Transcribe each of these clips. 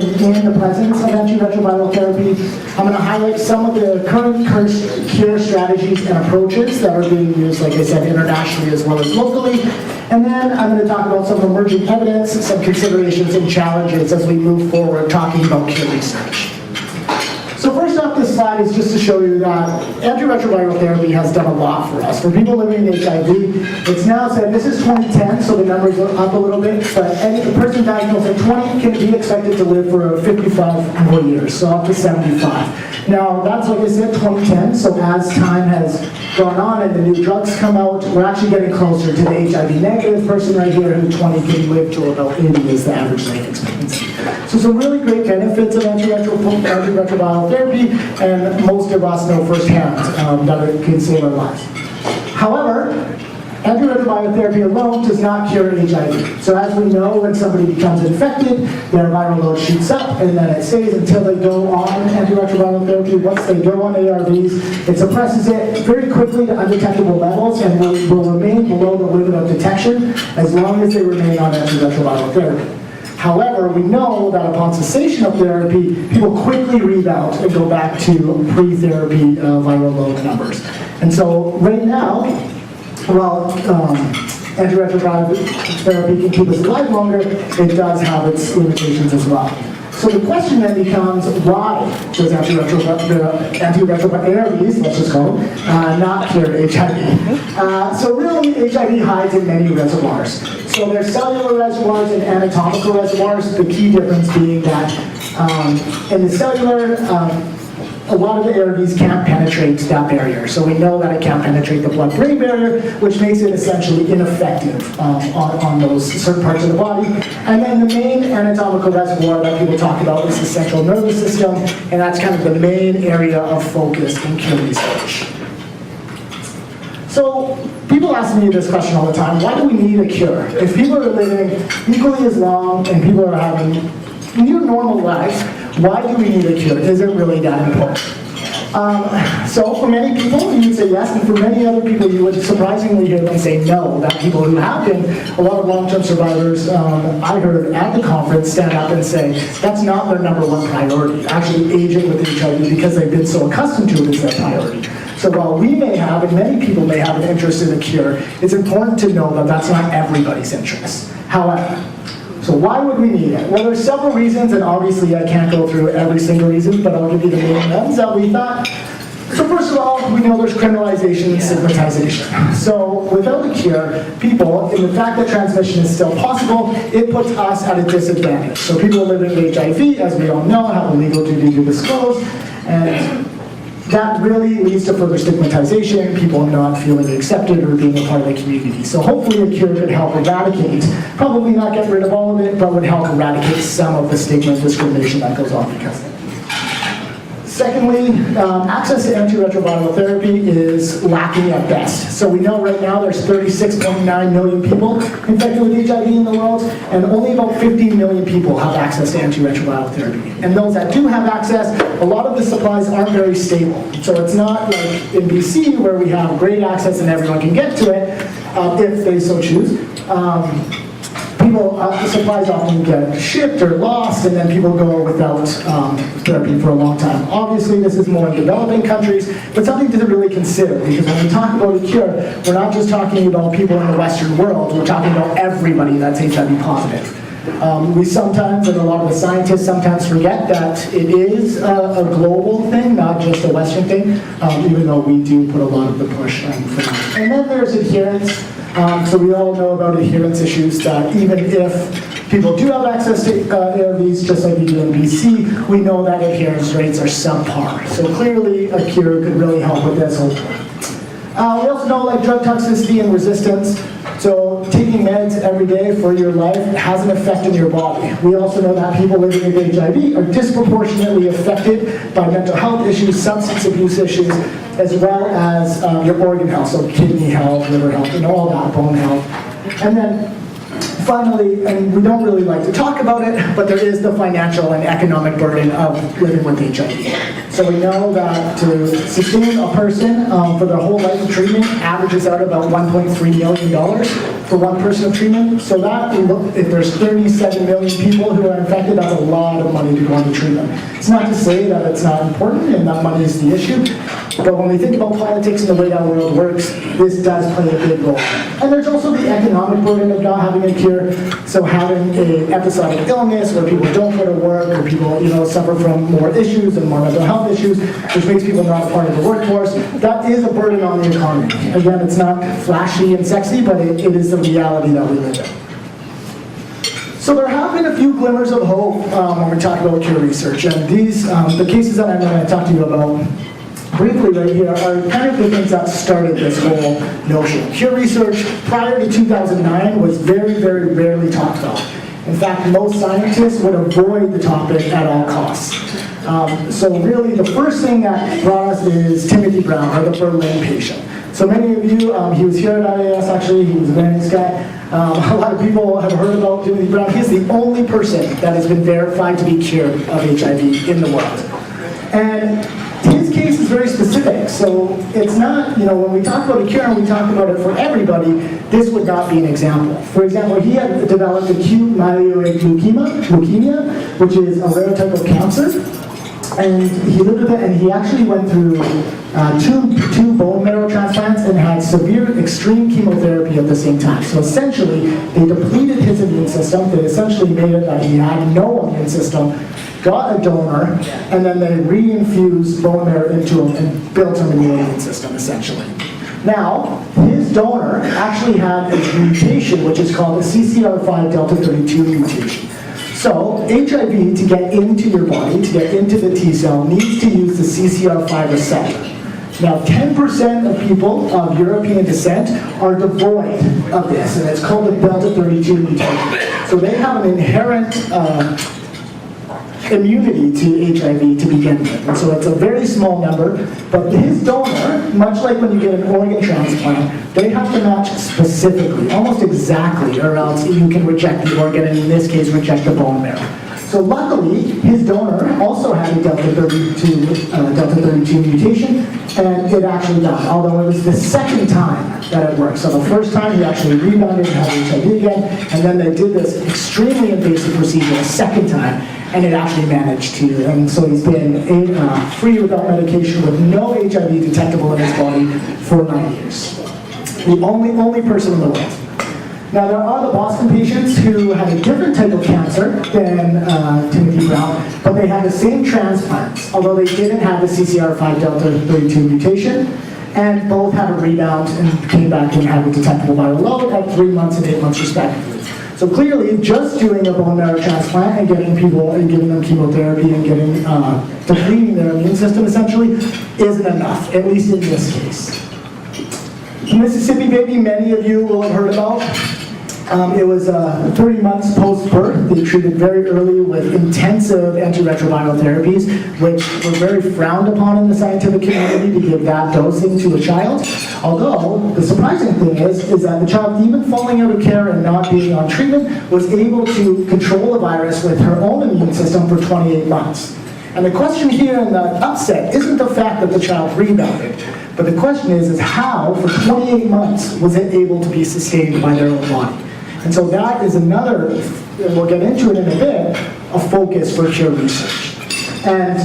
in the presence of antiretroviral therapy. I'm going to highlight some of the current cure strategies and approaches that are being used, like I said, internationally as well as locally. And then I'm going to talk about some emerging evidence, some considerations and challenges as we move forward talking about cure research. So first off, this slide is just to show you that antiretroviral therapy has done a lot for us. For people living with HIV, it's now said, this is 2010, so the numbers are up a little bit, but any person diagnosed at 20 can be expected to live for 55 more years, so up to 75. Now, that's, like I said, 2010, so as time has gone on and the new drugs come out, we're actually getting closer to the HIV negative person right here who 20 can live to about 80 is the average life expectancy. So some really great benefits of antiretroviral therapy, and most of us know firsthand that it can save our lives. However, antiretroviral therapy alone does not cure HIV. So as we know, when somebody becomes infected, their viral load shoots up, and then it stays until they go on antiretroviral therapy. Once they go on ARVs, it suppresses it very quickly to undetectable levels and will remain below the limit of detection as long as they remain on antiretroviral therapy. However, we know that upon cessation of therapy, people quickly rebound and go back to pre-therapy viral load numbers. And so right now, while antiretroviral therapy can keep us alive longer, it does have its limitations as well. So the question then becomes, why does antiretroviral ARVs, let's just call them, not cure HIV? So really, HIV hides in many reservoirs. So there's cellular reservoirs and anatomical reservoirs, the key difference being that in the cellular, a lot of the ARVs can't penetrate that barrier. So we know that it can't penetrate the blood-brain barrier, which makes it essentially ineffective on those certain parts of the body. And then the main anatomical reservoir that people talk about is the central nervous system, and that's kind of the main area of focus in cure research. So people ask me this question all the time, why do we need a cure? If people are living equally as long and people are having near normal lives, why do we need a cure? Is it really that important? So for many people, you would say yes, and for many other people, you would surprisingly hear them say no. That people who have been a lot of long-term survivors, I heard at the conference stand up and say that's not their number one priority. Actually, aging with HIV, because they've been so accustomed to it, is their priority. So while we may have, and many people may have an interest in a cure, it's important to know that that's not everybody's interest. However, so why would we need it? Well, there's several reasons, and obviously I can't go through every single reason, but I'll give you the main ones that we thought. So first of all, we know there's criminalization and stigmatization. So without a cure, people, in the fact that transmission is still possible, it puts us at a disadvantage. So people living with HIV, as we all know, have a legal duty to disclose, and that really leads to further stigmatization, people not feeling accepted or being a part of the community. So hopefully a cure could help eradicate, probably not get rid of all of it, but would help eradicate some of the stigma and discrimination that goes on because of it. Secondly, access to antiretroviral therapy is lacking at best. So we know right now there's 36.9 million people infected with HIV in the world, and only about 15 million people have access to antiretroviral therapy. And those that do have access, a lot of the supplies aren't very stable. So it's not like in BC where we have great access and everyone can get to it, if they so choose. The supplies often get shipped or lost, and then people go without therapy for a long time. Obviously, this is more in developing countries, but something to really consider, because when we talk about a cure, we're not just talking about people in the Western world, we're talking about everybody that's HIV positive. We sometimes, and a lot of the scientists sometimes forget that it is a global thing, not just a Western thing, even though we do put a lot of the push for that. And then there's adherence. So we all know about adherence issues, that even if people do have access to ARVs, just like we do in BC, we know that adherence rates are subpar. So clearly a cure could really help with this, hopefully. We also know like drug toxicity and resistance. So taking meds every day for your life has an effect on your body. We also know that people living with HIV are disproportionately affected by mental health issues, substance abuse issues, as well as your organ health, so kidney health, liver health, and all that, bone health. And then finally, and we don't really like to talk about it, but there is the financial and economic burden of living with HIV. So we know that to sustain a person for their whole life of treatment averages out about $1.3 million for one person of treatment. So that, if there's 37 million people who are infected, that's a lot of money to go into treatment. It's not to say that it's not important and that money is the issue, but when we think about politics and the way that world works, this does play a big role. And there's also the economic burden of not having a cure. So having an episodic illness where people don't go to work, or people suffer from more issues and more mental health issues, which makes people not a part of the workforce, that is a burden on the economy. Again, it's not flashy and sexy, but it is the reality that we live in. So there have been a few glimmers of hope when we talk about cure research, and these, the cases that I'm going to talk to you about briefly right here are kind of the things that started this whole notion. Cure research prior to 2009 was very, very rarely talked about. In fact, most scientists would avoid the topic at all costs. So really, the first thing that brought us is Timothy Brown, or the Berlin patient. So many of you, he was here at IAS actually, he was a very nice guy. A lot of people have heard about Timothy Brown. He's the only person that has been verified to be cured of HIV in the world. And his case is very specific, so it's not, when we talk about a cure and we talk about it for everybody, this would not be an example. For example, he had developed acute myeloid leukemia, which is a rare type of cancer, and he lived with it, and he actually went through two bone marrow transplants and had severe extreme chemotherapy at the same time. So essentially, they depleted his immune system. They essentially made it that he had no immune system, got a donor, and then they reinfused bone marrow into him and built him a new immune system, essentially. Now, his donor actually had a mutation, which is called a CCR5 delta 32 mutation. So, HIV, to get into your body, to get into the T cell, needs to use the CCR5 receptor. Now, 10% of people of European descent are devoid of this, and it's called the delta 32 mutation. So they have an inherent immunity to HIV to begin with. And so it's a very small number, but his donor, much like when you get an organ transplant, they have to match specifically, almost exactly, or else you can reject the organ, and in this case, reject the bone marrow. So luckily, his donor also had a delta 32 mutation, and it actually died, although it was the second time that it worked. So the first time he actually rebounded and had HIV again, and then they did this extremely invasive procedure a second time, and it actually managed to, and so he's been free without medication with no HIV detectable in his body for 9 years. The only person in the world. Now there are the Boston patients who had a different type of cancer than Timothy Brown, but they had the same transplants, although they didn't have the CCR5 delta 32 mutation, and both had a rebound and came back and had a detectable viral load at 3 months and 8 months respectively. So clearly, just doing a bone marrow transplant and getting people and giving them chemotherapy and getting depleting their immune system essentially isn't enough, at least in this case. The Mississippi baby, many of you will have heard about. It was 30 months post-birth. They treated very early with intensive antiretroviral therapies, which were very frowned upon in the scientific community to give that dosing to a child. Although, the surprising thing is that the child, even falling out of care and not being on treatment, was able to control the virus with her own immune system for 28 months. And the question here in the upset isn't the fact that the child rebounded, but the question is how, for 28 months, was it able to be sustained by their own body? And so that is another, and we'll get into it in a bit, a focus for cure research. And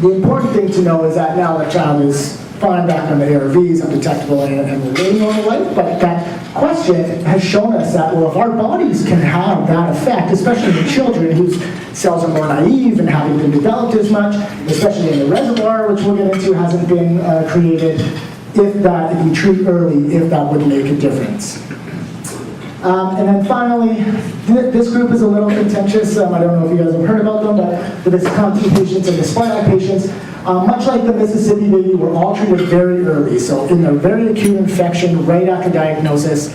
the important thing to know is that now the child is fine back on the ARVs, undetectable, and we're living normal life, but that question has shown us that, well, if our bodies can have that effect, especially in children whose cells are more naive and haven't been developed as much, especially in the reservoir, which we'll get into, hasn't been created, if we treat early, if that would make a difference. And then finally, this group is a little contentious. I don't know if you guys have heard about them, but the Visconti patients and the spinal patients, much like the Mississippi baby, were all treated very early. So in a very acute infection, right after diagnosis,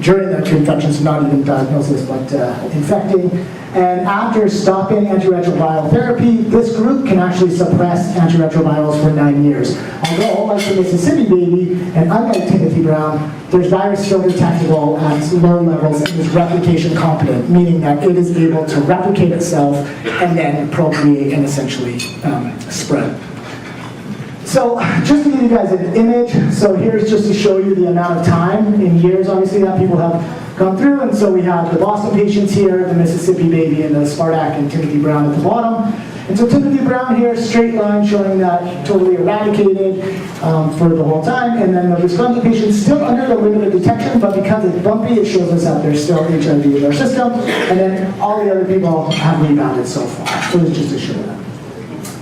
during the acute infection, so not even diagnosis, but infecting. And after stopping antiretroviral therapy, this group can actually suppress antiretrovirals for 9 years. Although, like the Mississippi baby and unlike Timothy Brown, there's virus still detectable at low levels and is replication competent, meaning that it is able to replicate itself and then procreate and essentially spread. So just to give you guys an image, so here's just to show you the amount of time in years, obviously, that people have gone through. And so we have the Boston patients here, the Mississippi baby, and the Spartak and Timothy Brown at the bottom. And so Timothy Brown here, straight line showing that totally eradicated for the whole time. And then the Visconti patients still under the limit of detection, but because it's bumpy, it shows us that there's still HIV in their system. And then all the other people have rebounded so far. So it's just to show that.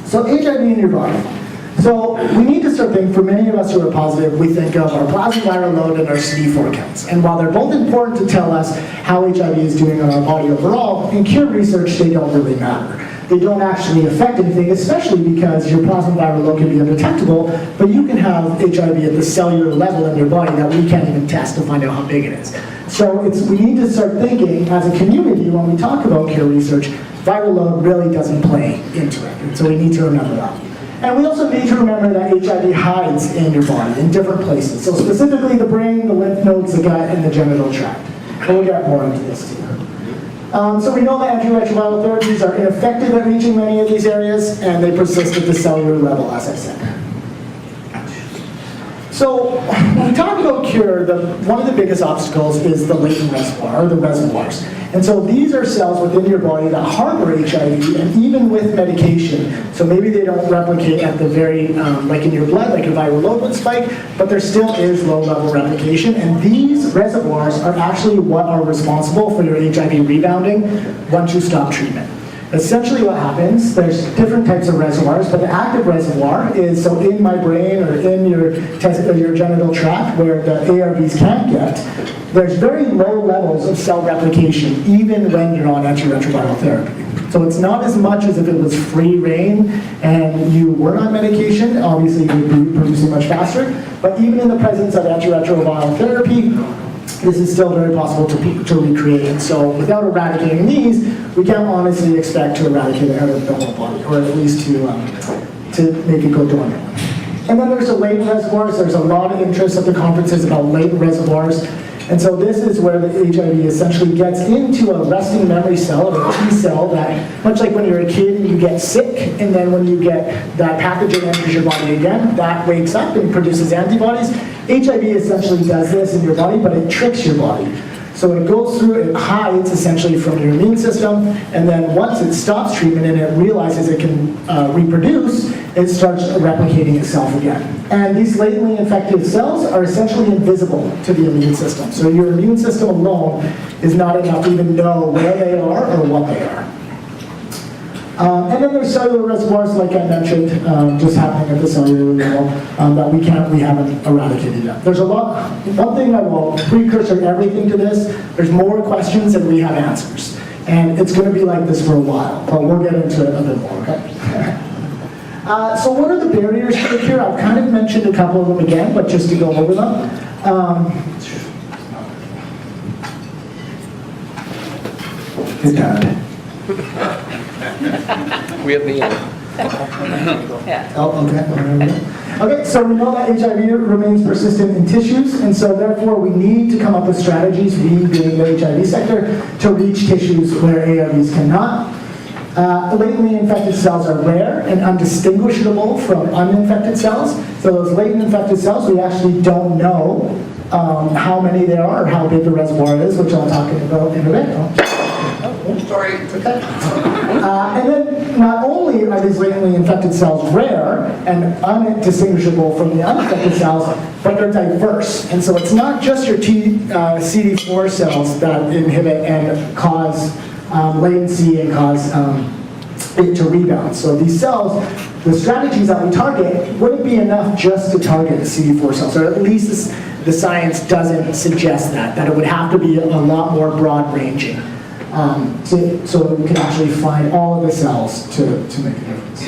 So HIV in your body. So we need to start thinking, for many of us who are positive, we think of our plasma viral load and our CD4 counts. And while they're both important to tell us how HIV is doing on our body overall, in cure research, they don't really matter. They don't actually affect anything, especially because your plasma viral load can be undetectable, but you can have HIV at the cellular level in your body that we can't even test to find out how big it is. So we need to start thinking, as a community, when we talk about cure research, viral load really doesn't play into it. And so we need to remember that. And we also need to remember that HIV hides in your body in different places. So specifically the brain, the lymph nodes, the gut, and the genital tract. And we'll get more into this too. So we know that antiretroviral therapies are ineffective at reaching many of these areas, and they persist at the cellular level, as I said. So when we talk about cure, one of the biggest obstacles is the latent reservoir, or the reservoirs. And so these are cells within your body that harbor HIV, and even with medication, so maybe they don't replicate at the very, like in your blood, like your viral load would spike, but there still is low-level replication, and these reservoirs are actually what are responsible for your HIV rebounding once you stop treatment. Essentially what happens, there's different types of reservoirs, but the active reservoir is, so in my brain or in your genital tract where the ARVs can't get, there's very low levels of cell replication even when you're on antiretroviral therapy. So it's not as much as if it was free reign and you were on medication, obviously you would be producing much faster, but even in the presence of antiretroviral therapy, this is still very possible to recreate. And so without eradicating these, we can't honestly expect to eradicate it out of the whole body, or at least to make it go dormant. And then there's the latent reservoirs. There's a lot of interest at the conferences about latent reservoirs. And so this is where the HIV essentially gets into a resting memory cell, or a T cell, that much like when you're a kid and you get sick, and then when you get that pathogen enters your body again, that wakes up and produces antibodies. HIV essentially does this in your body, but it tricks your body. So it goes through, it hides essentially from your immune system, and then once it stops treatment and it realizes it can reproduce, it starts replicating itself again. And these latently infected cells are essentially invisible to the immune system. So your immune system alone is not enough to even know where they are or what they are. And then there's cellular reservoirs, like I mentioned, just happening at the cellular level that we haven't eradicated yet. There's a lot. One thing I will precursor everything to this. There's more questions than we have answers, and it's going to be like this for a while. But we'll get into it a bit more. Okay. So what are the barriers to the cure? I've kind of mentioned a couple of them again, but just to go over them. Good God. We have the Yeah. Oh, okay. Okay, so we know that HIV remains persistent in tissues, and so therefore we need to come up with strategies, we being the HIV sector, to reach tissues where ARVs cannot. Latently infected cells are rare and undistinguishable from uninfected cells. So those latent infected cells, we actually don't know how many there are or how big the reservoir is, which I'll talk about in a bit. Sorry. Okay. And then not only are these latently infected cells rare and undistinguishable from the uninfected cells, but they're diverse. And so it's not just your CD4 cells that inhibit and cause latency and cause it to rebound. So these cells, the strategies that we target wouldn't be enough just to target the CD4 cells, or at least the science doesn't suggest that it would have to be a lot more broad-ranging. So we can actually find all of the cells to make a difference.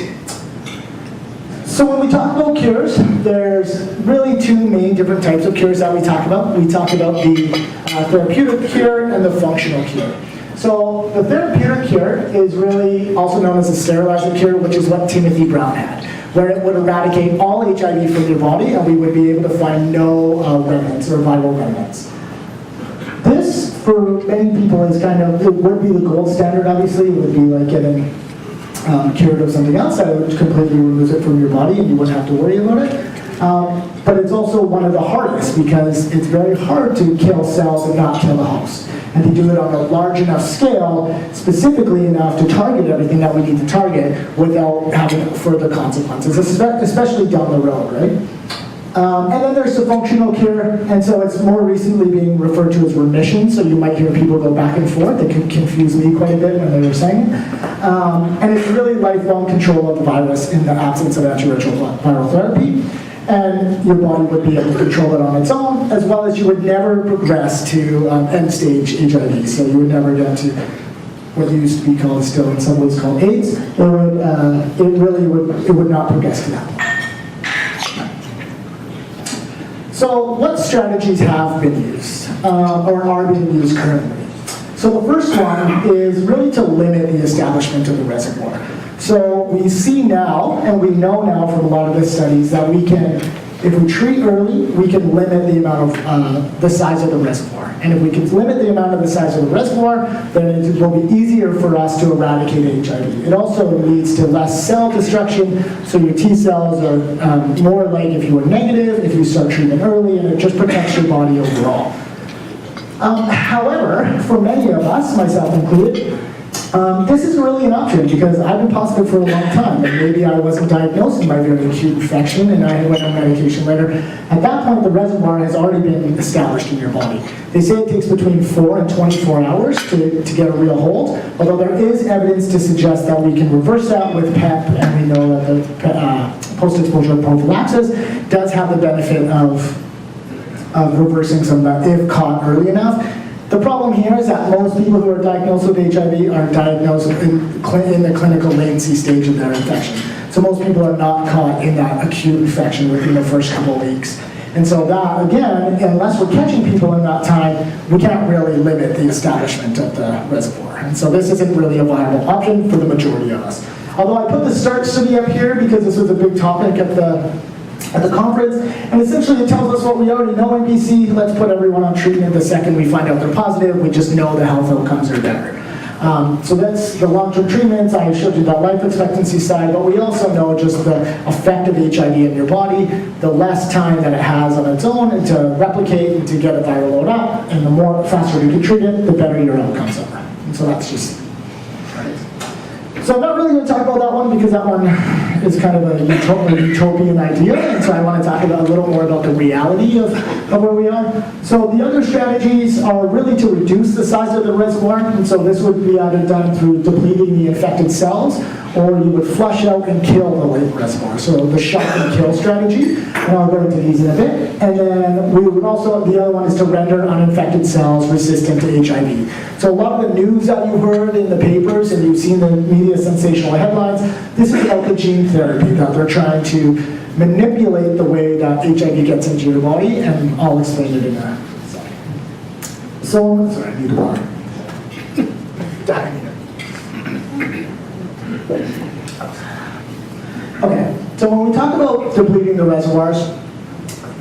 So when we talk about cures, there's really two two main different types of cures that we talk about. We talk about the therapeutic cure and the functional cure. So the therapeutic cure is really also known as the sterilizer cure, which is what Timothy Brown had, where it would eradicate all HIV from your body and we would be able to find no remnants or viral remnants. This, for many people, is kind of, it would be the gold standard, obviously. It would be like getting cured of something else that would completely remove it from your body and you wouldn't have to worry about it. But it's also one of the hardest because it's very hard to kill cells and not kill the host. And to do it on a large enough scale, specifically enough to target everything that we need to target without having further consequences, especially down the road, right? And then there's the functional cure, and so it's more recently being referred to as remission, so you might hear people go back and forth. It can confuse me quite a bit when they were saying. And it's really lifelong control of the virus in the absence of antiretroviral therapy. And your body would be able to control it on its own, as well as you would never progress to end-stage HIV. So you would never get to what used to be called, still in some ways called AIDS. It would not progress to that. So what strategies have been used, or are being used currently? So the first one is really to limit the establishment of the reservoir. So we see now, and we know now from a lot of the studies, that we can, if we treat early, we can limit the amount of the size of the reservoir. And if we can limit the amount of the size of the reservoir, then it will be easier for us to eradicate HIV. It also leads to less cell destruction, so your T cells are more like if you were negative, if you start treatment early, and it just protects your body overall. However, for many of us, myself included, this isn't really an option because I've been positive for a long time, and maybe I wasn't diagnosed with my very acute infection and I went on medication later. At that point, the reservoir has already been established in your body. They say it takes between 4 and 24 hours to get a real hold, although there is evidence to suggest that we can reverse that with PEP, and we know that the post-exposure prophylaxis does have the benefit of reversing some of that if caught early enough. The problem here is that most people who are diagnosed with HIV are diagnosed in the clinical latency stage of their infection. So most people are not caught in that acute infection within the first couple of weeks. And so that, again, unless we're catching people in that time, we can't really limit the establishment of the reservoir. And so this isn't really a viable option for the majority of us. Although I put the START study up here because this was a big topic at the conference, and essentially it tells us what we already know in BC. Let's put everyone on treatment the second we find out they're positive. We just know the health outcomes are better. So that's the long-term treatments. I showed you that life expectancy side, but we also know just the effect of HIV in your body, the less time that it has on its own and to replicate and to get a viral load up, and the more faster you can treat it, the better your outcomes are. And so that's just So I'm not really going to talk about that one because that one is kind of a utopian idea, and so I want to talk a little more about the reality of where we are. So the other strategies are really to reduce the size of the reservoir, and so this would be either done through depleting the infected cells, or you would flush out and kill the latent reservoir. So the shock and kill strategy, and I'll go into these in a bit. And then we would also, the other one is to render uninfected cells resistant to HIV. So a lot of the news that you heard in the papers and you've seen the media sensational headlines, this is about the gene therapy that they're trying to manipulate the way that HIV gets into your body, and I'll explain it in a second. So, sorry, I need water. Okay, so when we talk about depleting the reservoirs,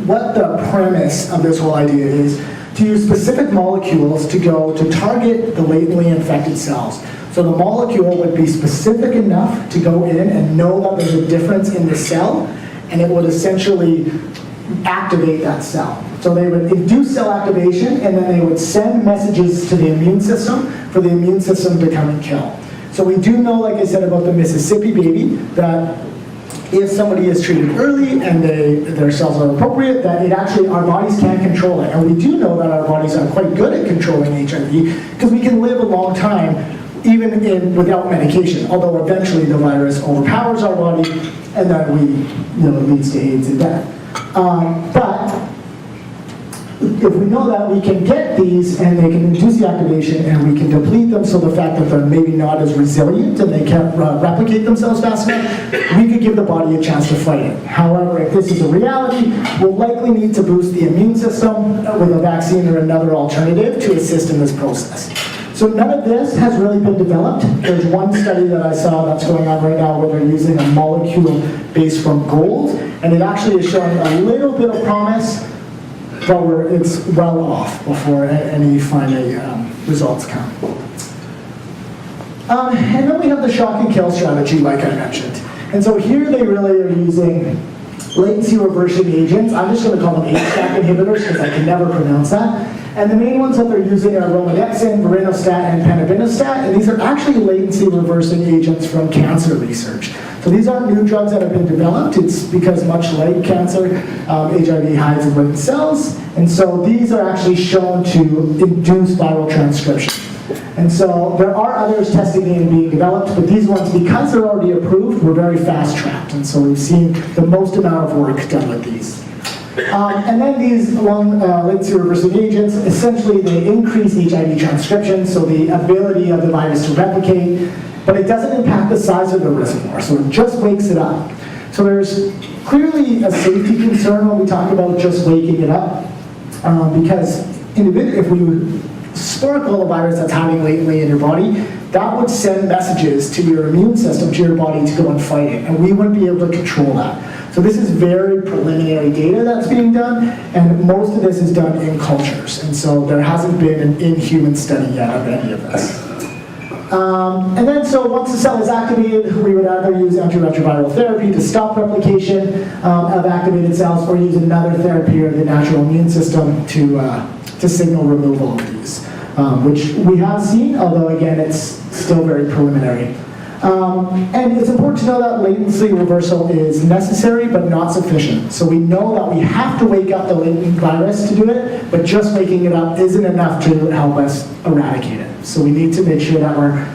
what the premise of this whole idea is to use specific molecules to go to target the latently infected cells. So the molecule would be specific enough to go in and know that there's a difference in the cell, and it would essentially activate that cell. So they would induce cell activation, and then they would send messages to the immune system for the immune system to come and kill. So we do know, like I said, about the Mississippi baby, that if somebody is treated early and their cells are appropriate, that it actually, our bodies can control it. And we do know that our bodies are quite good at controlling HIV because we can live a long time even without medication, although eventually the virus overpowers our body and then it leads to AIDS and death. But if we know that we can get these and they can induce the activation and we can deplete them, so the fact that they're maybe not as resilient and they can't replicate themselves fast enough, we could give the body a chance to fight it. However, if this is a reality, we'll likely need to boost the immune system with a vaccine or another alternative to assist in this process. So none of this has really been developed. There's one study that I saw that's going on right now where they're using a molecule based from gold, and it actually is showing a little bit of promise, but it's well off before any final results come. And then we have the shock and kill strategy, like I mentioned. And so here they really are using latency reversing agents. I'm just going to call them HDAC inhibitors because I can never pronounce that. And the main ones that they're using are romidepsin, vorinostat, and panobinostat, and these are actually latency reversing agents from cancer research. So these aren't new drugs that have been developed. It's because much like cancer, HIV hides in latent cells, and so these are actually shown to induce viral transcription. And so there are others testing and being developed, but these ones, because they're already approved, were very fast-tracked, and so we've seen the most amount of work done with these. And then these long latency reversing agents, essentially they increase HIV transcription, so the ability of the virus to replicate, but it doesn't impact the size of the reservoir, so it just wakes it up. So there's clearly a safety concern when we talk about just waking it up, because if we sparkle a virus that's hiding latently in your body, that would send messages to your immune system, to your body, to go and fight it, and we wouldn't be able to control that. So this is very preliminary data that's being done, and most of this is done in cultures, and so there hasn't been an in-human study yet of any of this. And then, so once the cell is activated, we would either use antiretroviral therapy to stop replication of activated cells, or use another therapy or the natural immune system to signal removal of these, which we have seen, although again, it's still very preliminary. And it's important to know that latency reversal is necessary but not sufficient. So we know that we have to wake up the latent virus to do it, but just waking it up isn't enough to help us eradicate it. So we need to make sure that we're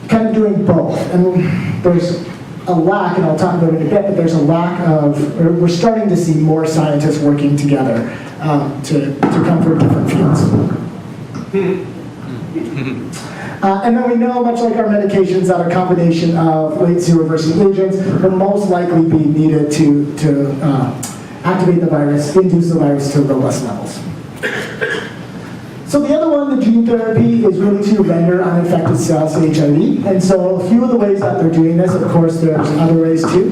kind of doing both. And there's a lack, and I'll talk about it in a bit, but there's a lack of, or we're starting to see more scientists working together to come from different fields. And then we know, much like our medications, that a combination of latency reversing agents will most likely be needed to activate the virus, induce the virus to robust levels. So the other one, the gene therapy, is really to render uninfected cells to HIV. And so a few of the ways that they're doing this, of course, there's other ways too.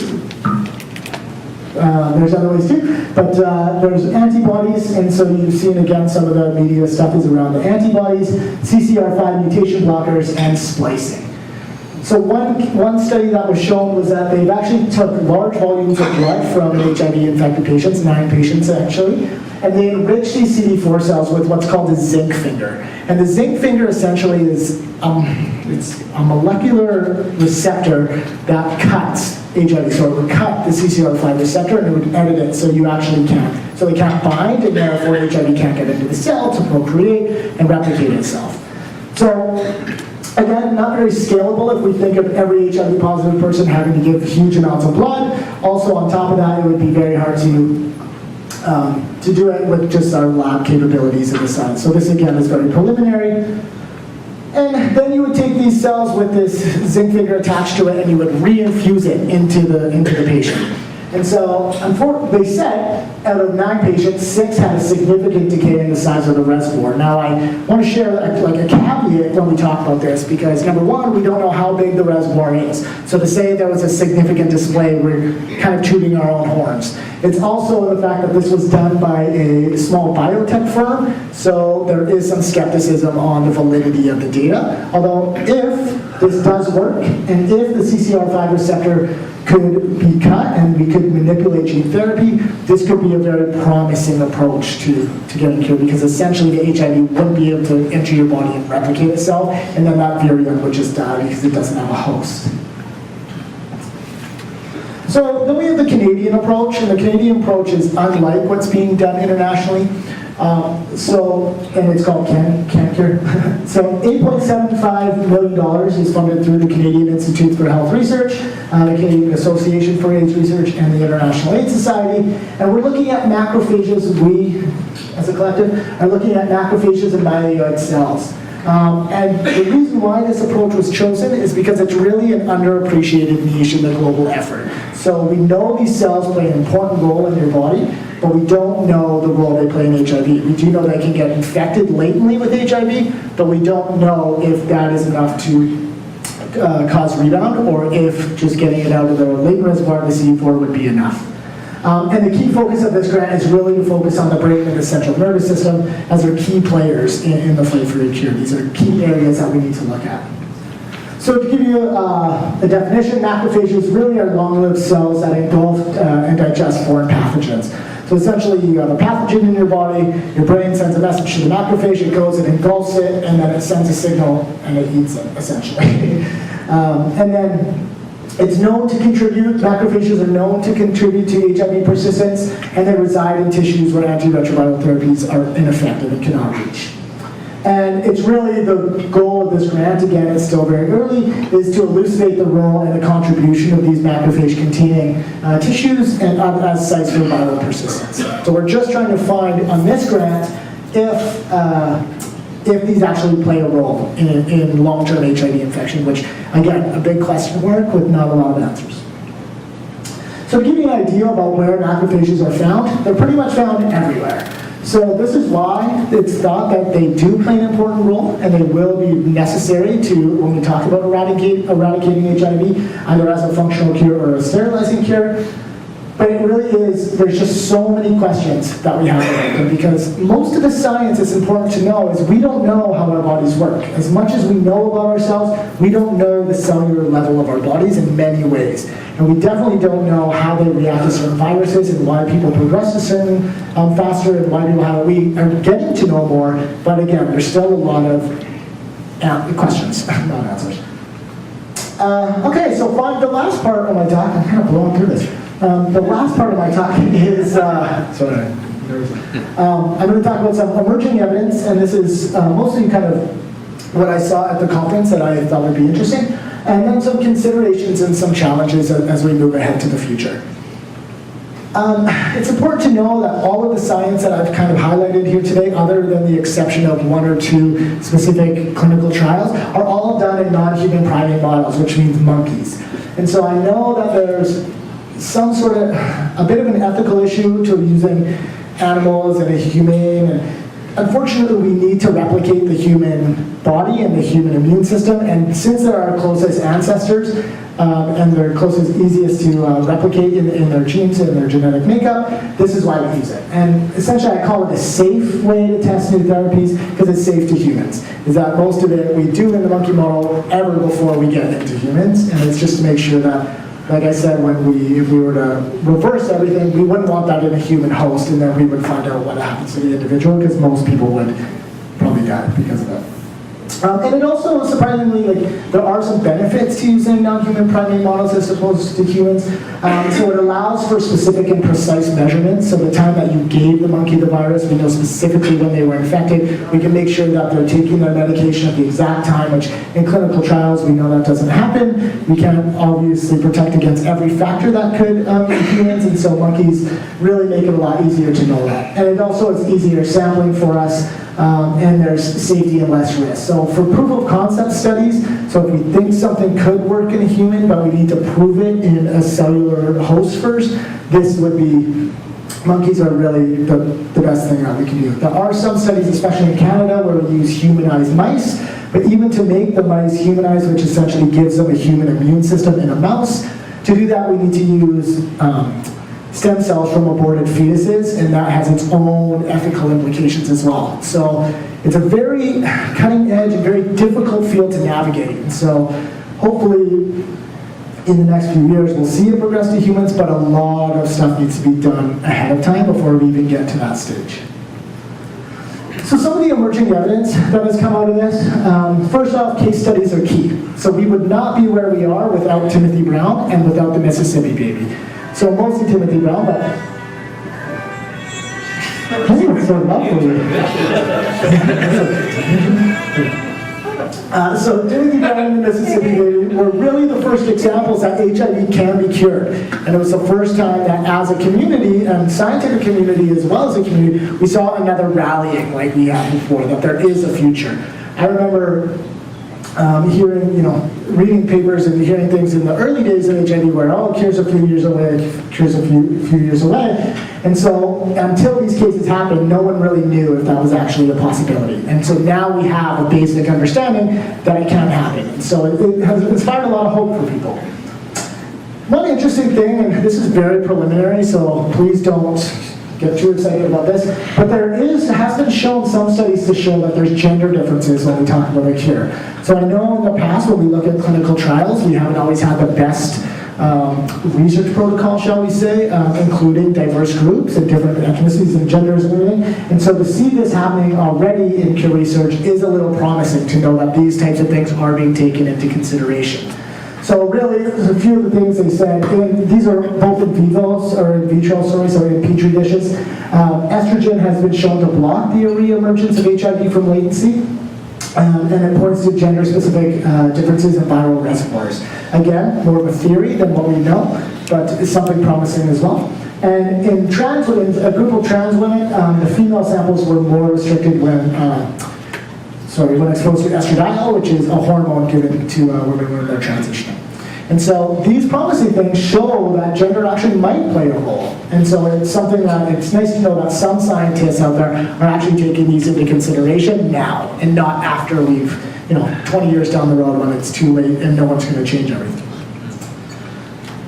But there's antibodies, and so you've seen again some of the media stuff is around the antibodies, CCR5 mutation blockers, and splicing. So one study that was shown was that they've actually took large volumes of blood from HIV-infected patients, 9 patients actually, and they enriched these CD4 cells with what's called a zinc finger. And the zinc finger essentially is it's a molecular receptor that cuts HIV. So it would cut the CCR5 receptor and it would edit it so you actually can't. So they can't bind, and therefore HIV can't get into the cell to procreate and replicate itself. So again, not very scalable if we think of every HIV positive person having to give huge amounts of blood. Also on top of that, it would be very hard to do it with just our lab capabilities in the sun. So this again is very preliminary. And then you would take these cells with this zinc finger attached to it and you would reinfuse it into the patient. And so they said out of 9 patients, 6 had a significant decay in the size of the reservoir. Now I want to share like a caveat when we talk about this, because number one, we don't know how big the reservoir is. So to say there was a significant display, we're kind of tooting our own horns. It's also the fact that this was done by a small biotech firm, so there is some skepticism on the validity of the data. Although if this does work, and if the CCR5 receptor could be cut and we could manipulate gene therapy, this could be a very promising approach to getting cured, because essentially the HIV wouldn't be able to enter your body and replicate itself, and then that virion would just die because it doesn't have a host. So then we have the Canadian approach, and the Canadian approach is unlike what's being done internationally. And it's called CanCure. So $8.75 million is funded through the Canadian Institute for Health Research, the Canadian Association for AIDS Research, and the International AIDS Society. And we're looking at macrophages. We as a collective, are looking at macrophages and myeloid cells. And the reason why this approach was chosen is because it's really an underappreciated niche in the global effort. So we know these cells play an important role in your body, but we don't know the role they play in HIV. We do know they can get infected latently with HIV, but we don't know if that is enough to cause rebound, or if just getting it out of the latent reservoir, the CD4, would be enough. And the key focus of this grant is really to focus on the brain and the central nervous system as our key players in the fight for cure. These are key areas that we need to look at. So to give you a definition, macrophages really are long-lived cells that engulf and digest foreign pathogens. So essentially you have a pathogen in your body, your brain sends a message to the macrophage, it goes and engulfs it, and then it sends a signal and it eats it, essentially. And then it's known to contribute, macrophages are known to contribute to HIV persistence, and they reside in tissues where antiretroviral therapies are ineffective and cannot reach. And it's really the goal of this grant, again, it's still very early, is to elucidate the role and the contribution of these macrophage-containing tissues and as sites for viral persistence. So we're just trying to find, on this grant, if these actually play a role in long-term HIV infection, which, again, a big question mark with not a lot of answers. So to give you an idea about where macrophages are found, they're pretty much found everywhere. So this is why it's thought that they do play an important role, and they will be necessary to, when we talk about eradicating HIV, either as a functional cure or a sterilizing cure. But it really is, there's just so many questions that we have about them, because most of the science, it's important to know, is we don't know how our bodies work. As much as we know about ourselves, we don't know the cellular level of our bodies in many ways. And we definitely don't know how they react to certain viruses and why people progress to certain faster, and why people have, we are getting to know more, but again, there's still a lot of questions, not answers. Okay, so the last part of my talk, I'm kind of blowing through this. The last part of my talk is, I'm going to talk about some emerging evidence, and this is mostly kind of what I saw at the conference that I thought would be interesting, and then some considerations and some challenges as we move ahead to the future. It's important to know that all of the science that I've kind of highlighted here today, other than the exception of 1 or 2 specific clinical trials, are all done in non-human primate models, which means monkeys. And so I know that there's some sort of, a bit of an ethical issue to using animals in a humane, and unfortunately we need to replicate the human body and the human immune system, and since they're our closest ancestors, and they're closest, easiest to replicate in their genes and their genetic makeup, this is why we use it. And essentially I call it a safe way to test new therapies, because it's safe to humans. Is that most of it we do in the monkey model ever before we get into humans, and it's just to make sure that, like I said, if we were to reverse everything, we wouldn't want that in a human host, and then we would find out what happens to the individual, because most people would probably die because of it. And it also, surprisingly, there are some benefits to using non-human primate models as opposed to humans. So it allows for specific and precise measurements. So the time that you gave the monkey the virus, we know specifically when they were infected. We can make sure that they're taking their medication at the exact time, which in clinical trials, we know that doesn't happen. We can't obviously protect against every factor that could in humans, and so monkeys really make it a lot easier to know that. And it also is easier sampling for us, and there's safety and less risk. So for proof of concept studies, so if we think something could work in a human, but we need to prove it in a cellular host first, this would be, monkeys are really the best thing that we can do. There are some studies, especially in Canada, where we use humanized mice, but even to make the mice humanized, which essentially gives them a human immune system in a mouse, to do that we need to use stem cells from aborted fetuses, and that has its own ethical implications as well. So it's a very cutting edge and very difficult field to navigate. And so hopefully in the next few years we'll see it progress to humans, but a lot of stuff needs to be done ahead of time before we even get to that stage. So some of the emerging evidence that has come out of this, first off, case studies are key. So we would not be where we are without Timothy Brown and without the Mississippi Baby. So mostly Timothy Brown, but I think it's so lovely. So Timothy Brown and the Mississippi Baby were really the first examples that HIV can be cured. And it was the first time that as a community, and scientific community as well as a community, we saw another rallying like we had before, that there is a future. I remember hearing, reading papers and hearing things in the early days of HIV where, cure's a few years away, cure's a few years away. And so until these cases happened, no one really knew if that was actually a possibility. And so now we have a basic understanding that it can happen. And so it has inspired a lot of hope for people. One interesting thing, and this is very preliminary, so please don't get too excited about this, but has been shown some studies to show that there's gender differences when we talk about a cure. So I know in the past when we look at clinical trials, we haven't always had the best research protocol, shall we say, including diverse groups and different ethnicities and genders and everything. And so to see this happening already in cure research is a little promising to know that these types of things are being taken into consideration. So really, there's a few of the things they said. These are both in vivo, or in vitro, so in petri dishes. Estrogen has been shown to block the re-emergence of HIV from latency. And it points to gender-specific differences in viral reservoirs. Again, more of a theory than what we know, but it's something promising as well. And in trans women, a group of trans women, the female samples were more restricted when exposed to estradiol, which is a hormone given to women when they're transitioning. And so these promising things show that gender actually might play a role. And so it's something that it's nice to know that some scientists out there are actually taking these into consideration now and not after we've, 20 years down the road when it's too late and no one's going to change everything.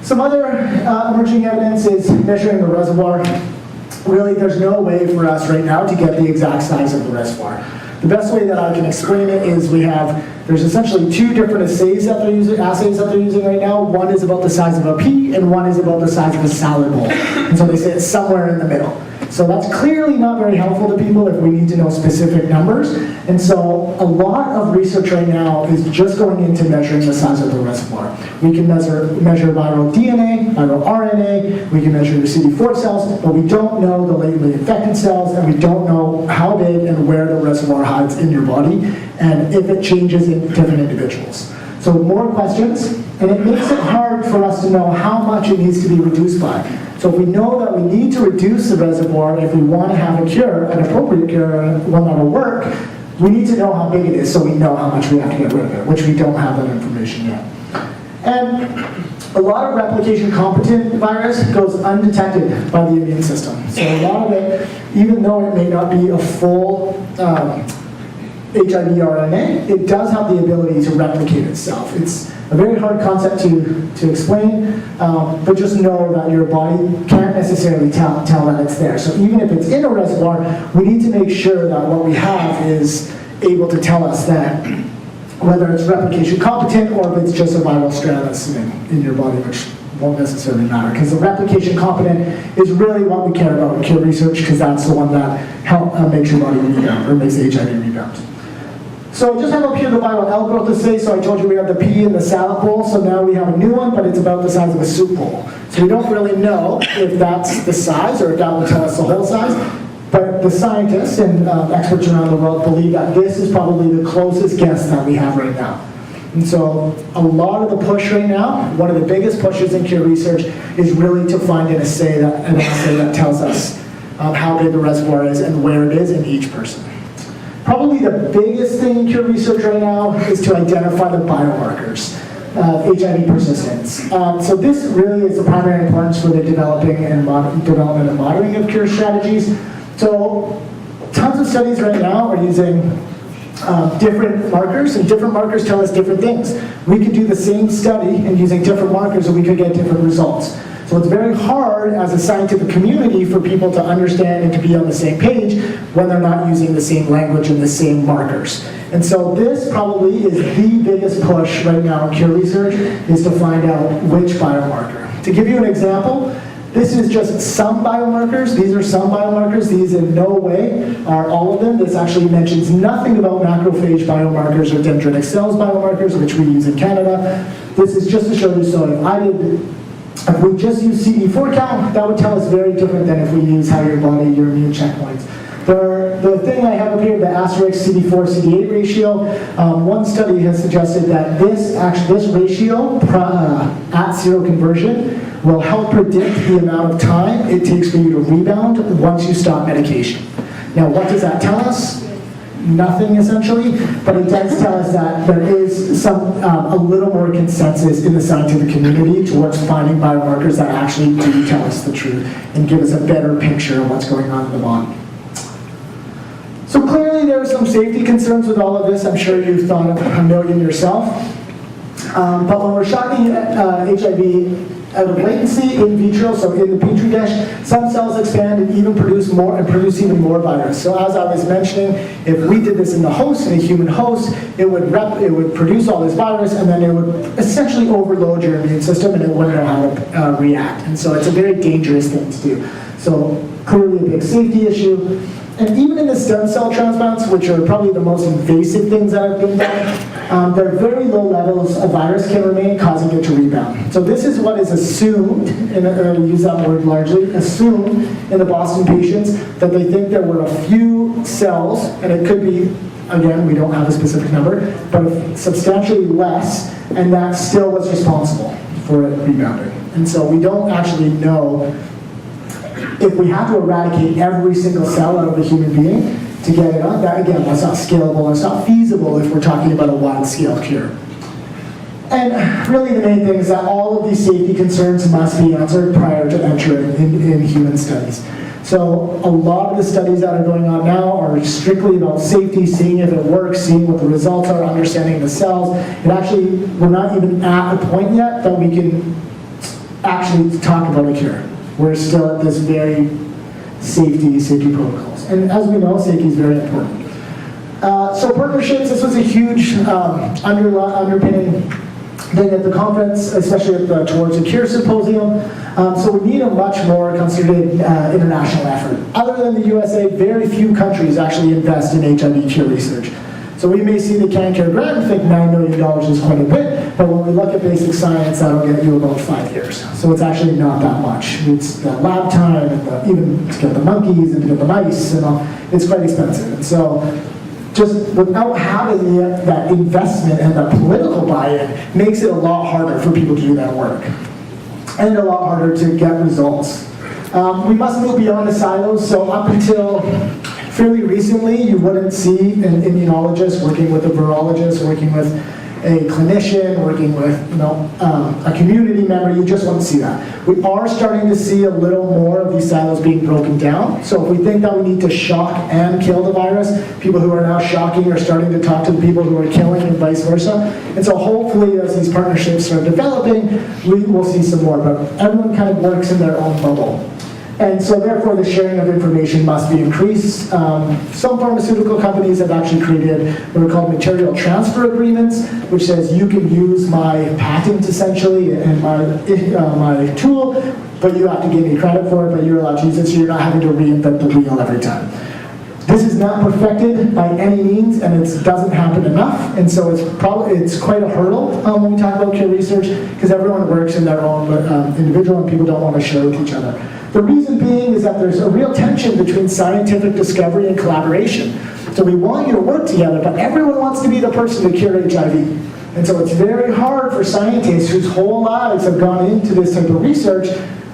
Some other emerging evidence is measuring the reservoir. Really, there's no way for us right now to get the exact size of the reservoir. The best way that I can explain it is there's essentially two different assays that they're using right now. One is about the size of a pea, and one is about the size of a salad bowl. And so they say it's somewhere in the middle. So that's clearly not very helpful to people if we need to know specific numbers. And so a lot of research right now is just going into measuring the size of the reservoir. We can measure viral DNA, viral RNA, we can measure the CD4 cells, but we don't know the latently infected cells, and we don't know how big and where the reservoir hides in your body, and if it changes in different individuals. So more questions, and it makes it hard for us to know how much it needs to be reduced by. So if we know that we need to reduce the reservoir if we want to have a cure, an appropriate cure, one that will work, we need to know how big it is so we know how much we have to get rid of it, which we don't have that information yet. And a lot of replication-competent virus goes undetected by the immune system. So a lot of it, even though it may not be a full HIV RNA, it does have the ability to replicate itself. It's a very hard concept to explain, but just know that your body can't necessarily tell that it's there. So even if it's in a reservoir, we need to make sure that what we have is able to tell us that whether it's replication competent or if it's just a viral strand that's in your body, which won't necessarily matter, because the replication competent is really what we care about in cure research, because that's the one that makes your body rebound, or makes HIV rebound. So I just have up here the viral L growth assay. So I told you we have the pea in the salad bowl. So now we have a new one, but it's about the size of a soup bowl. So we don't really know if that's the size or if that will tell us the whole size. But the scientists and experts around the world believe that this is probably the closest guess that we have right now. And so a lot of the push right now, one of the biggest pushes in cure research is really to find an assay that tells us how big the reservoir is and where it is in each person. Probably the biggest thing in cure research right now is to identify the biomarkers of HIV persistence. So this really is the primary importance for the development and monitoring of cure strategies. So tons of studies right now are using different markers, and different markers tell us different things. We could do the same study and using different markers and we could get different results. So it's very hard as a scientific community for people to understand and to be on the same page when they're not using the same language and the same markers. And so this probably is the biggest push right now in cure research, is to find out which biomarker. To give you an example, this is just some biomarkers. These are some biomarkers. These in no way are all of them. This actually mentions nothing about macrophage biomarkers or dendritic cells biomarkers, which we use in Canada. This is just to show you, so if we just use CD4 count, that would tell us very different than if we use how your immune checkpoints The thing I have up here, the asterisk CD4-CD8 ratio, one study has suggested that this ratio at zero conversion will help predict the amount of time it takes for you to rebound once you stop medication. Now, what does that tell us? Nothing, essentially, but it does tell us that there is a little more consensus in the scientific community towards finding biomarkers that actually do tell us the truth and give us a better picture of what's going on in the body. So clearly there are some safety concerns with all of this. I'm sure you've thought of a million yourself. But when we're shocking HIV out of latency in vitro, so in the petri dish, some cells expand and even produce even more virus. So as I was mentioning, if we did this in the host, in a human host, it would produce all this virus, and then it would essentially overload your immune system, and it wouldn't know how to react. And so it's a very dangerous thing to do. So clearly a big safety issue. And even in the stem cell transplants, which are probably the most invasive things that have been done, there are very low levels of virus can remain, causing it to rebound. So this is what is assumed, and I use that word largely, assumed in the Boston patients, that they think there were a few cells, and it could be, again, we don't have a specific number, but substantially less, and that still was responsible for it rebounding. And so we don't actually know if we have to eradicate every single cell out of a human being to get it on. That, again, that's not scalable, it's not feasible if we're talking about a wide-scale cure. And really the main thing is that all of these safety concerns must be answered prior to entering in human studies. So a lot of the studies that are going on now are strictly about safety, seeing if it works, seeing what the results are, understanding the cells. And actually, we're not even at the point yet that we can actually talk about a cure. We're still at this very safety protocols. And as we know, safety is very important. So partnerships, this was a huge underpinning thing at the conference, especially at Towards a Cure Symposium. So we need a much more concerted international effort. Other than the USA, very few countries actually invest in HIV cure research. So we may see the CanCare grant and think $9 million is quite a bit, but when we look at basic science, that'll get you about 5 years. So it's actually not that much. It's the lab time, and even to get the monkeys and to get the mice, and all, it's quite expensive. And so just without having that investment and that political buy-in makes it a lot harder for people to do that work. And a lot harder to get results. We must move beyond the silos, so up until fairly recently, you wouldn't see an immunologist working with a virologist, working with a clinician, working with a community member. You just wouldn't see that. We are starting to see a little more of these silos being broken down. So if we think that we need to shock and kill the virus, people who are now shocking are starting to talk to the people who are killing and vice versa. And so hopefully as these partnerships start developing, we will see some more. But everyone kind of works in their own bubble. And so therefore the sharing of information must be increased. Some pharmaceutical companies have actually created what are called material transfer agreements, which says you can use my patent essentially and my tool, but you have to give me credit for it, but you're allowed to use it, so you're not having to reinvent the wheel every time. This is not perfected by any means, and it doesn't happen enough, and so it's quite a hurdle when we talk about cure research, because everyone works in their own individual, and people don't want to share with each other. The reason being is that there's a real tension between scientific discovery and collaboration. So we want you to work together, but everyone wants to be the person to cure HIV. And so it's very hard for scientists whose whole lives have gone into this type of research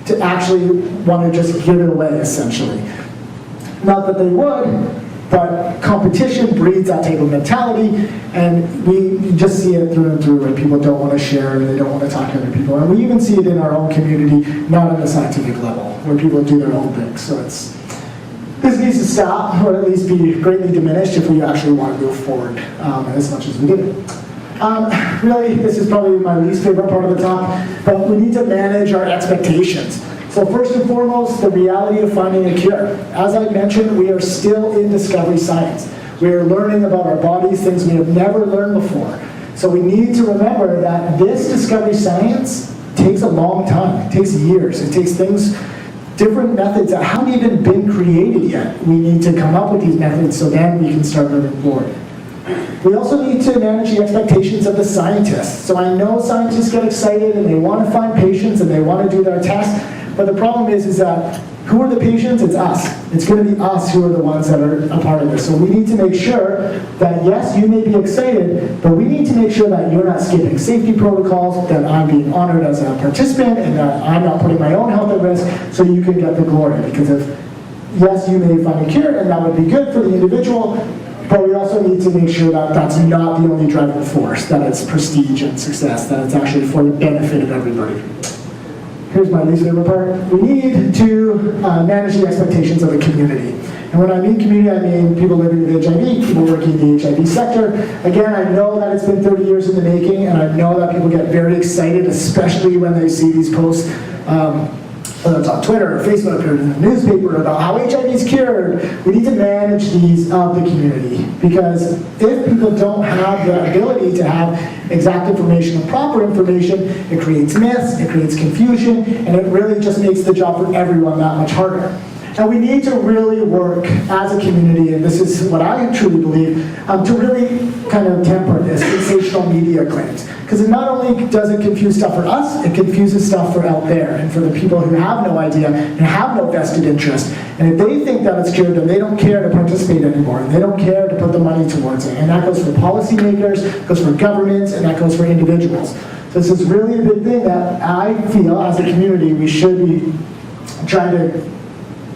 to actually want to just give it away, essentially. Not that they would, but competition breeds that type of mentality, and we just see it through and through, and people don't want to share, and they don't want to talk to other people. And we even see it in our own community, not on the scientific level, where people do their own thing. So this needs to stop, or at least be greatly diminished if we actually want to move forward as much as we do. Really, this is probably my least favorite part of the talk, but we need to manage our expectations. So first and foremost, the reality of finding a cure. As I mentioned, we are still in discovery science. We are learning about our bodies, things we have never learned before. So we need to remember that this discovery science takes a long time. It takes years. It takes different methods that haven't even been created yet. We need to come up with these methods so then we can start moving forward. We also need to manage the expectations of the scientists. So I know scientists get excited and they want to find patients and they want to do their tests, but the problem is that Who are the patients? It's us. It's going to be us who are the ones that are a part of this. So we need to make sure that, yes, you may be excited, but we need to make sure that you're not skipping safety protocols, that I'm being honored as a participant, and that I'm not putting my own health at risk so you can get the glory. Because if, yes, you may find a cure, and that would be good for the individual, but we also need to make sure that that's not the only driving force, that it's prestige and success, that it's actually for the benefit of everybody. Here's my least favorite part. We need to manage the expectations of the community. And when I mean community, I mean people living with HIV, people working in the HIV sector. Again, I know that it's been 30 years in the making, and I know that people get very excited, especially when they see these posts, whether it's on Twitter or Facebook or in the newspaper about how HIV is cured. We need to manage these of the community, because if people don't have the ability to have exact information and proper information, it creates myths, it creates confusion, and it really just makes the job for everyone that much harder. And we need to really work as a community, and this is what I truly believe, to really kind of temper this sensational media claims. Because it not only does it confuse stuff for us, it confuses stuff for out there, and for the people who have no idea and have no vested interest. And if they think that it's cured, then they don't care to participate anymore, and they don't care to put the money towards it. And that goes for policymakers, goes for governments, and that goes for individuals. So this is really a big thing that I feel as a community we should be trying to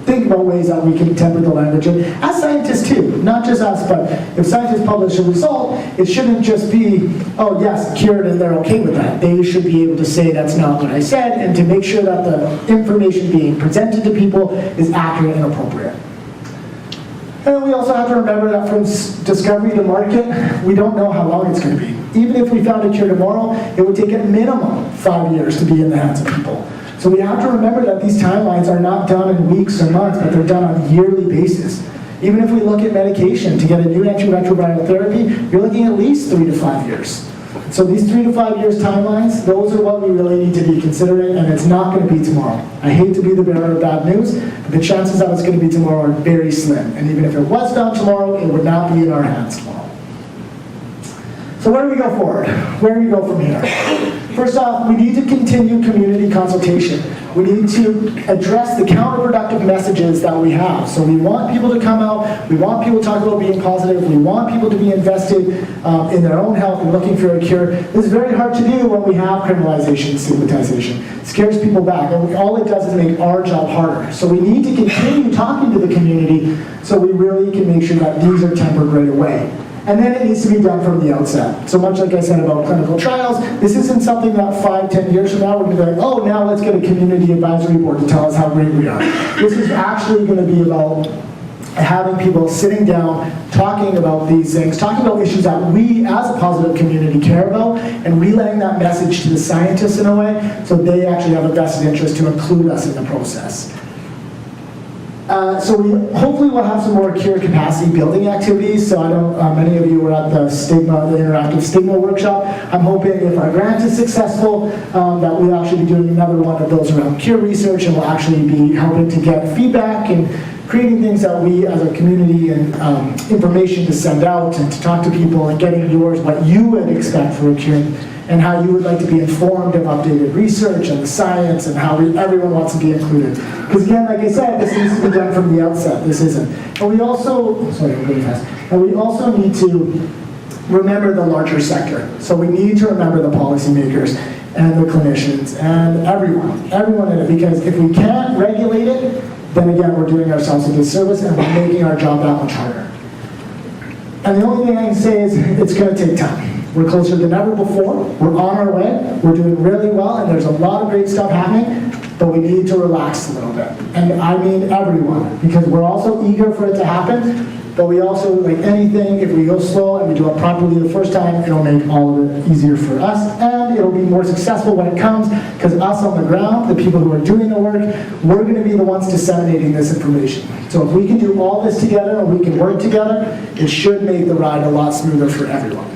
think about ways that we can temper the language. And as scientists too, not just us, but if scientists publish a result, it shouldn't just be, oh yes, cured, and they're okay with that. They should be able to say that's not what I said, and to make sure that the information being presented to people is accurate and appropriate. And we also have to remember that from discovery to market, we don't know how long it's going to be. Even if we found a cure tomorrow, it would take a minimum 5 years to be in the hands of people. So we have to remember that these timelines are not done in weeks or months, but they're done on a yearly basis. Even if we look at medication, to get a new antiretroviral therapy, you're looking at least 3 to 5 years. So these 3 to 5 years timelines, those are what we really need to be considering, and it's not going to be tomorrow. I hate to be the bearer of bad news, but the chances that it's going to be tomorrow are very slim. And even if it was found tomorrow, it would not be in our hands tomorrow. So where do we go forward? Where do we go from here? First off, we need to continue community consultation. We need to address the counterproductive messages that we have. So we want people to come out, we want people to talk about being positive, we want people to be invested in their own health and looking for a cure. This is very hard to do when we have criminalization and stigmatization. It scares people back, and all it does is make our job harder. So we need to continue talking to the community so we really can make sure that these are tempered right away. And then it needs to be done from the outset. So much like I said about clinical trials, this isn't something that 5-10 years from now we're going to be like, oh, now let's get a community advisory board to tell us how great we are. This is actually going to be about having people sitting down, talking about these things, talking about issues that we as a positive community care about, and relaying that message to the scientists in a way so they actually have a vested interest to include us in the process. So we hopefully will have some more cure capacity building activities. So I know many of you were at the interactive stigma workshop. I'm hoping if our grant is successful, that we'll actually be doing another one of those around cure research, and we'll actually be helping to get feedback and creating things that we as a community and information to send out and to talk to people and getting yours what you would expect for a cure, and how you would like to be informed of updated research and the science, and how everyone wants to be included. Because again, like I said, this needs to be done from the outset. This isn't. And we also, sorry, I'm going fast. And we also need to remember the larger sector. So we need to remember the policymakers and the clinicians and everyone in it. Because if we can't regulate it, then again, we're doing ourselves a disservice and we're making our job that much harder. And the only thing I can say is it's going to take time. We're closer than ever before. We're on our way. We're doing really well, and there's a lot of great stuff happening, but we need to relax a little bit. And I mean everyone, because we're also eager for it to happen, but we also, like anything, if we go slow and we do it properly the first time, it'll make all of it easier for us, and it'll be more successful when it comes, because us on the ground, the people who are doing the work, we're going to be the ones disseminating this information. So if we can do all this together and we can work together, it should make the ride a lot smoother for everyone.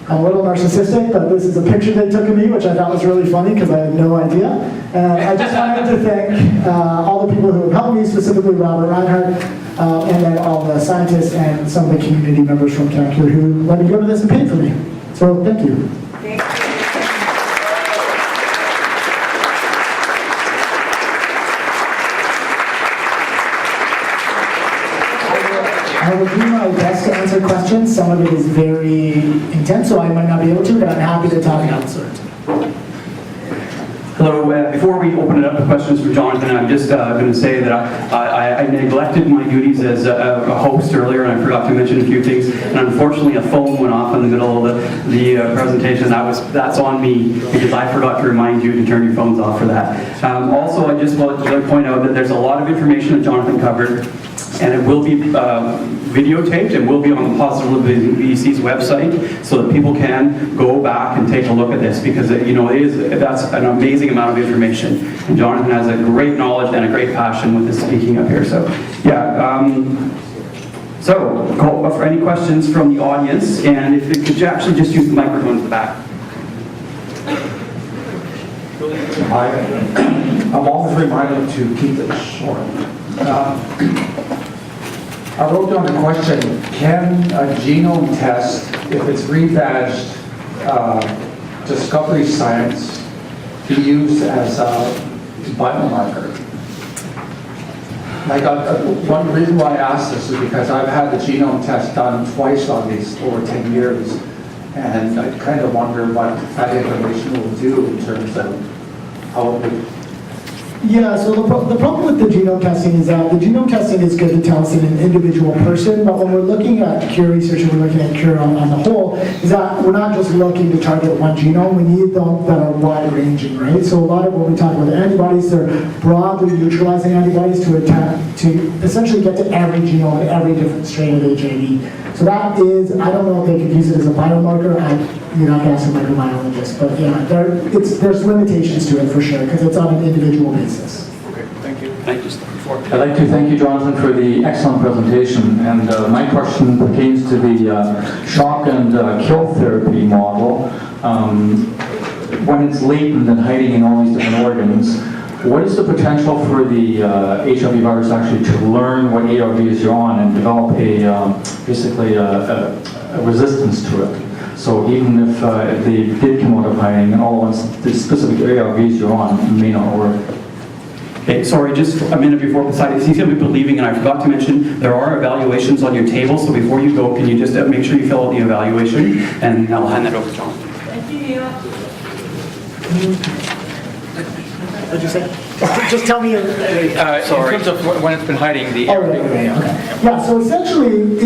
I'm a little narcissistic, but this is a picture they took of me, which I thought was really funny because I had no idea. And I just wanted to thank all the people who have helped me, specifically Robert Reinhardt, and then all the scientists and some of the community members from CANCURE who let me go to this and paid for me. So thank you. Thank you. I will do my best to answer questions. Some of it is very intense, so I might not be able to, but I'm happy to talk answer it. Hello. Before we open it up to questions for Jonathan, I'm just going to say that I neglected my duties as a host earlier, and I forgot to mention a few things. And unfortunately, a phone went off in the middle of the presentation. That's on me because I forgot to remind you to turn your phones off for that. Also, I just want to point out that there's a lot of information that Jonathan covered, and it will be videotaped and will be on the Positive Living BC's website, so that people can go back and take a look at this, because that's an amazing amount of information. And Jonathan has a great knowledge and a great passion with his speaking up here. So yeah. So call for any questions from the audience, and if you could actually just use the microphone at the back. I'm always reminded to keep it short. I wrote down the question, can a genome test, if it's rebadged Discovery Science, be used as a biomarker? One reason why I asked this is because I've had the genome test done twice on these over 10 years, and I kind of wonder what that information will do in terms of how it would. Yeah, so the problem with the genome testing is that the genome testing is good to tell us in an individual person, but when we're looking at cure research and we're looking at cure on the whole, is that we're not just looking to target one genome, we need them that are wide-ranging, right? So a lot of when we talk about the antibodies, they're broadly neutralizing antibodies to essentially get to every genome and every different strain of HIV. So that is, I don't know if they could use it as a biomarker. You're not going to ask a microbiologist, but yeah, there's limitations to it for sure, because it's on an individual basis. Okay, thank you. Thank you. I'd like to thank you, Jonathan, for the excellent presentation. And my question pertains to the shock and kill therapy model. When it's latent and hiding in all these different organs, what is the potential for the HIV virus actually to learn what ARVs you're on and develop basically a resistance to it? So even if they did come out of hiding, and all once the specific ARVs you're on may not work. Okay, sorry, just a minute before Poseidon, he's going to be leaving, and I forgot to mention there are evaluations on your table, so before you go, can you just make sure you fill out the evaluation, and I'll hand that over to John. Thank you. What did you say? Just tell me. In terms of when it's been hiding, the Oh, right, okay. Yeah, so essentially,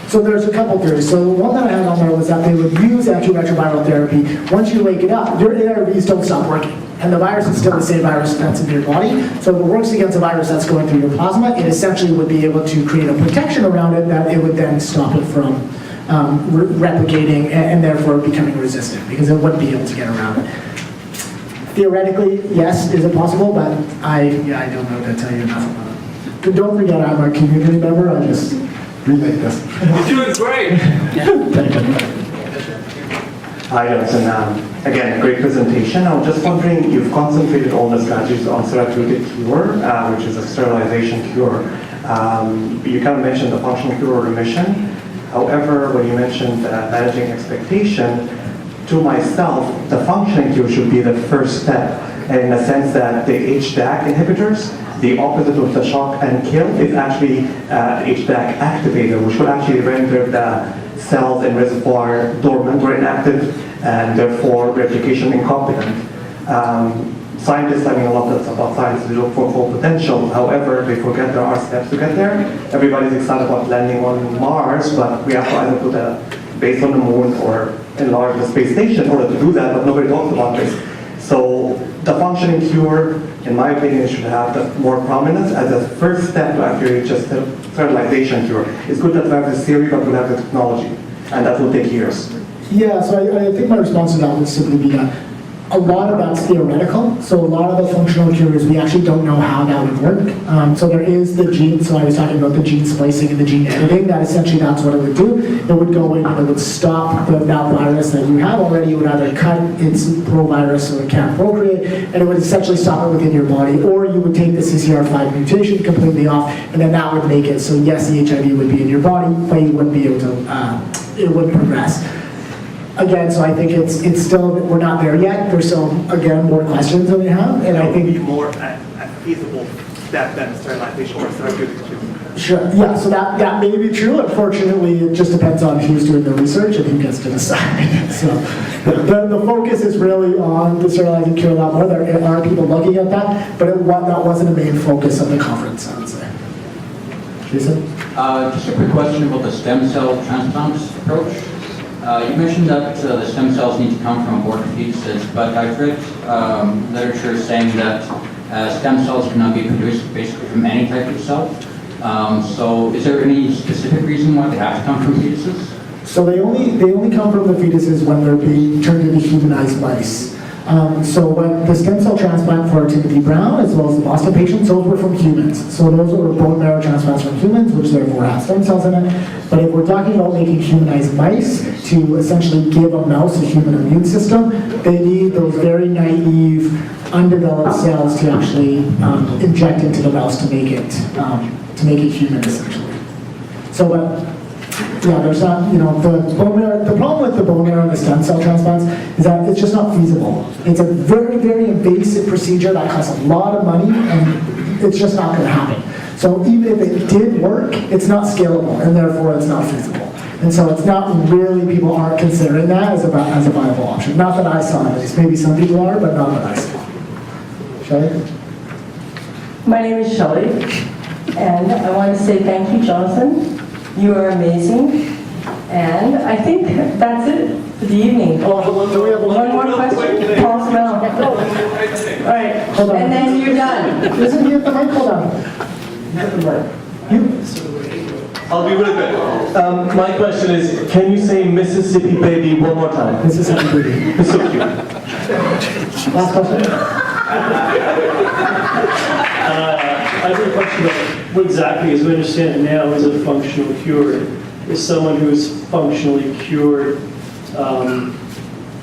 so there's a couple theories. So the one that I had on there was that they would use antiretroviral therapy. Once you wake it up, your ARVs don't stop working. And the virus is still the same virus that's in your body. So if it works against a virus that's going through your plasma, it essentially would be able to create a protection around it that it would then stop it from replicating and therefore becoming resistant, because it wouldn't be able to get around it. Theoretically, yes, is it possible? But I don't know to tell you enough about it. But don't forget, I'm a community member. I just relate this. You're doing great. Hi, Jonathan. Again, great presentation. I was just wondering, you've concentrated all the strategies on therapeutic cure, which is a sterilization cure. You kind of mentioned the functional cure or remission. However, when you mentioned managing expectation, to myself, the functioning cure should be the first step, in the sense that the HDAC inhibitors, the opposite of the shock and kill, is actually HDAC activator, which will actually render the cells in reservoir dormant or inactive, and therefore replication incompetent. Scientists, I mean, a lot about science, they look for full potential. However, they forget there are steps to get there. Everybody's excited about landing on Mars, but we have to either put a base on the moon or enlarge the space station in order to do that, but nobody talks about this. So the functioning cure, in my opinion, should have the more prominence as a first step to actually just a sterilization cure. It's good that we have this theory, but we have the technology, and that will take years. Yeah, so I think my response to that would simply be that a lot of that's theoretical. So a lot of the functional cures, we actually don't know how that would work. So there is the gene, so I was talking about the gene splicing and the gene editing, that essentially that's what it would do. It would go in and it would stop that virus that you have already. It would either cut its provirus so it can't procreate, and it would essentially stop it within your body. Or you would take the CCR5 mutation completely off, and then that would make it so yes, the HIV would be in your body, but you wouldn't be able to, it wouldn't progress. Again, so I think it's still, we're not there yet. There's still, again, more questions that we have, and I think more a feasible step than sterilization or therapeutic cure. Sure, yeah, so that may be true. Unfortunately, it just depends on who's doing the research and who gets to decide. So the focus is really on the sterilizing cure a lot more. There are people looking at that, but that wasn't a main focus of the conference, I would say. Jason? Just a quick question about the stem cell transplant approach. You mentioned that the stem cells need to come from aborted fetuses, but I've read literature saying that stem cells cannot be produced basically from any type of cell. So is there any specific reason why they have to come from fetuses? So they only come from the fetuses when they're being turned into humanized mice. So when the stem cell transplant for Timothy Brown, as well as the Boston patients, those were from humans. So those were bone marrow transplants from humans, which therefore have stem cells in it. But if we're talking about making humanized mice to essentially give a mouse a human immune system, they need those very naive, undeveloped cells to actually inject into the mouse to make it human, essentially. So, yeah, there's not, the problem with the bone marrow and the stem cell transplants is that it's just not feasible. It's a very, very invasive procedure that costs a lot of money, and it's just not going to happen. So even if it did work, it's not scalable, and therefore it's not feasible. And so it's not really, people aren't considering that as a viable option. Not that I saw, at least. Maybe some people are, but not that I saw. Shelley? My name is Shelley, and I want to say thank you, Jonathan. You are amazing. And I think that's it for the evening. Oh, Do we have one more question? Paul Smell. All right. Hold on. And then you're done. Isn't he at the mic? Hold on. I'll be really quick. My question is, can you say Mississippi Baby one more time? Mississippi Baby. It's so cute. Last question. I have a question about what exactly, as we understand it now, is a functional cure. Is someone who is functionally cured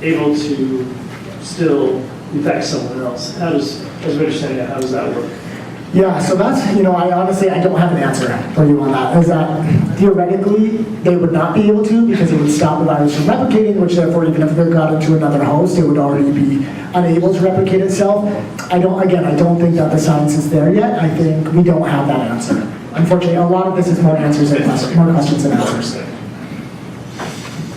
able to still infect someone else? How does, as we understand it, how does that work? Yeah, so that's, I honestly, I don't have an answer for you on that. Is that theoretically, they would not be able to because it would stop the virus from replicating, which therefore, even if they got into another host, it would already be unable to replicate itself. I don't think that the science is there yet. I think we don't have that answer. Unfortunately, a lot of this is more questions than answers.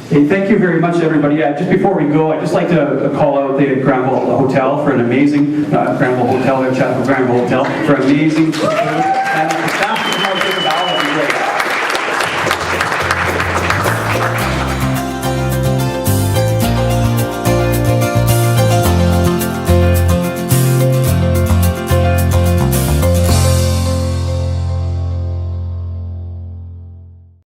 Hey, thank you very much, everybody. Just before we go, I'd just like to call out the Granville Hotel for an amazing, Granville Hotel, Chapel Granville Hotel, for amazing